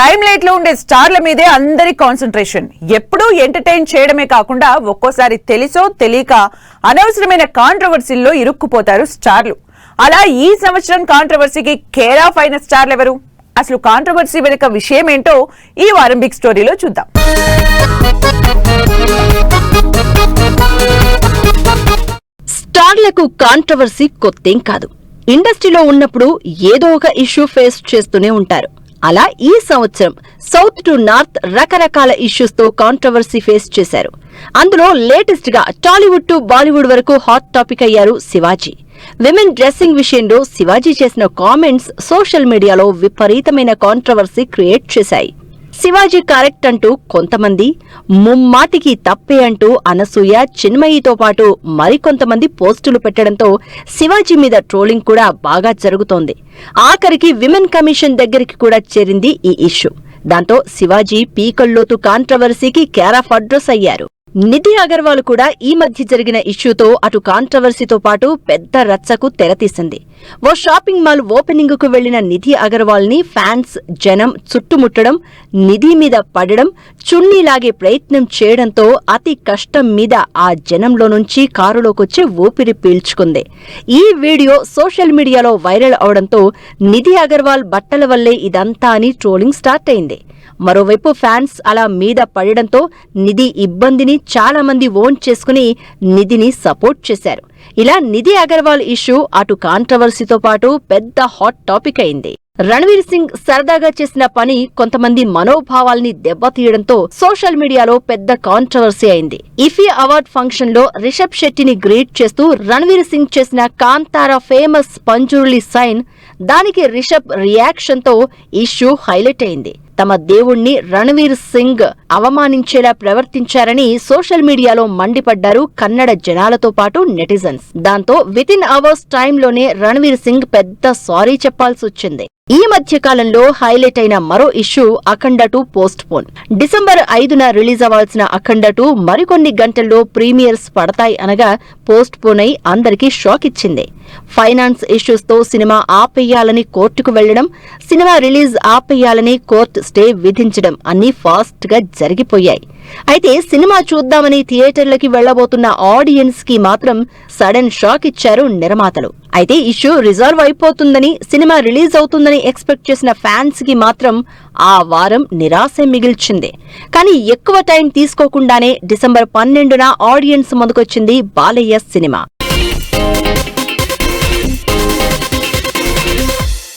Lime light లో ఉండే స్టార్ల మీదే అందరి కాన్సంట్రేషన్. ఎప్పుడూ ఎంటర్టైన్ చేయడమే కాకుండా ఒక్కోసారి తెలుసో తెలియక అనవసరమైన కాంట్రవర్సీల్లో ఇరుక్కుపోతారు స్టార్లు. అలా ఈ సంవత్సరం కాంట్రవర్సీకి కేర్ ఆఫ్ అయిన స్టార్లు ఎవరు? అసలు కాంట్రవర్సీ వెనుక విషయం ఏంటో ఈ వారం బిగ్ స్టోరీలో చూద్దాం. స్టార్లకు కాంట్రవర్సీ కొత్తేం కాదు. ఇండస్ట్రీలో ఉన్నప్పుడు ఏదో ఒక ఇష్యూ ఫేస్ చేస్తూనే ఉంటారు. అలా ఈ సంవత్సరం సౌత్ టు నార్త్ రకరకాల ఇష్యూస్ తో కాంట్రవర్సీ ఫేస్ చేశారు. అందులో లేటెస్ట్ గా టాలీవుడ్ టు బాలీవుడ్ వరకు హాట్ టాపిక్ అయ్యారు శివాజీ. విమెన్ డ్రెస్సింగ్ విషయంలో శివాజీ చేసిన కామెంట్స్ సోషల్ మీడియాలో విపరీతమైన కాంట్రవర్సీ క్రియేట్ చేశాయి. శివాజీ కరెక్ట్ అంటూ కొంతమంది, ముమ్మాటికి తప్పే అంటూ అనసూయ, చిన్మయితో పాటు మరికొంతమంది పోస్టులు పెట్టడంతో శివాజీ మీద ట్రోలింగ్ కూడా బాగా జరుగుతోంది. ఆఖరికి విమెన్ కమిషన్ దగ్గరికి కూడా చేరింది ఈ ఇష్యూ. దాంతో శివాజీ పీకల్లోతు కాంట్రవర్సీకి కేర్ ఆఫ్ అడ్రస్ అయ్యారు. నిధి అగర్వాల్ కూడా ఈ మధ్య జరిగిన ఇష్యూతో అటు కాంట్రవర్సీతో పాటు పెద్ద రచ్చకు తెరతీసింది. ఓ షాపింగ్ మాల్ ఓపెనింగ్ కు వెళ్లిన నిధి అగర్వాల్ ని ఫ్యాన్స్, జనం చుట్టుముట్టడం, నిధి మీద పడడం, చున్నీలాగే ప్రయత్నం చేయడంతో అతి కష్టం మీద ఆ జనంలో నుంచి కారులోకొచ్చి ఊపిరి పీల్చుకుంది. ఈ వీడియో సోషల్ మీడియాలో వైరల్ అవడంతో నిధి అగర్వాల్ బట్టల వల్లే ఇదంతా అని ట్రోలింగ్ స్టార్ట్ అయింది. మరోవైపు ఫ్యాన్స్ అలా మీద పడడంతో నిధి ఇబ్బందిని చాలా మంది ఓన్ చేసుకుని నిధిని సపోర్ట్ చేశారు. ఇలా నిధి అగర్వాల్ ఇష్యూ అటు కాంట్రవర్సీతో పాటు పెద్ద హాట్ టాపిక్ అయింది. రణ్వీర్ సింగ్ సరదాగా చేసిన పని కొంతమంది మనోభావాల్ని దెబ్బతీయడంతో సోషల్ మీడియాలో పెద్ద కాంట్రవర్సీ అయింది. ఇఫీ అవార్డ్ ఫంక్షన్ లో రిషబ్ శెట్టిని గ్రీట్ చేస్తూ రణ్వీర్ సింగ్ చేసిన కాంతారా ఫేమస్ పంజురులి సైన్, దానికి రిషబ్ రియాక్షన్ తో ఇష్యూ హైలైట్ అయింది. తమ దేవుణ్ణి రణ్వీర్ సింగ్ అవమానించేలా ప్రవర్తించారని సోషల్ మీడియాలో మండిపడ్డారు కన్నడ జనాలతో పాటు నెటిజన్స్. దాంతో వితిన్ అవర్స్ టైంలోనే రణ్వీర్ సింగ్ పెద్ద సారీ చెప్పాల్సి వచ్చింది. ఈ మధ్య కాలంలో హైలైట్ అయిన మరో ఇష్యూ అఖండ 2 పోస్ట్ పోన్. డిసెంబర్ 5న రిలీజ్ అవ్వాల్సిన అఖండ 2 మరికొన్ని గంటల్లో ప్రీమియర్స్ పడతాయి అనగా పోస్ట్ పోన్ అయి అందరికీ షాక్ ఇచ్చింది. ఫైనాన్స్ ఇష్యూస్ తో సినిమా ఆపేయాలని కోర్టుకు వెళ్లడం, సినిమా రిలీజ్ ఆపేయాలని కోర్టు స్టే విధించడం అన్నీ ఫాస్ట్ గా జరిగిపోయాయి. అయితే సినిమా చూద్దామని థియేటర్లకి వెళ్లబోతున్న ఆడియన్స్ కి మాత్రం సడన్ షాక్ ఇచ్చారు నిర్మాతలు. అయితే ఇష్యూ రిజాల్వ్ అయిపోతుందని, సినిమా రిలీజ్ అవుతుందని ఎక్స్పెక్ట్ చేసిన ఫ్యాన్స్ కి మాత్రం ఆ వారం నిరాశ మిగిల్చింది. కానీ ఎక్కువ టైం తీసుకోకుండానే డిసెంబర్ 12న ఆడియన్స్ ముందుకొచ్చింది బాలయ్య సినిమా.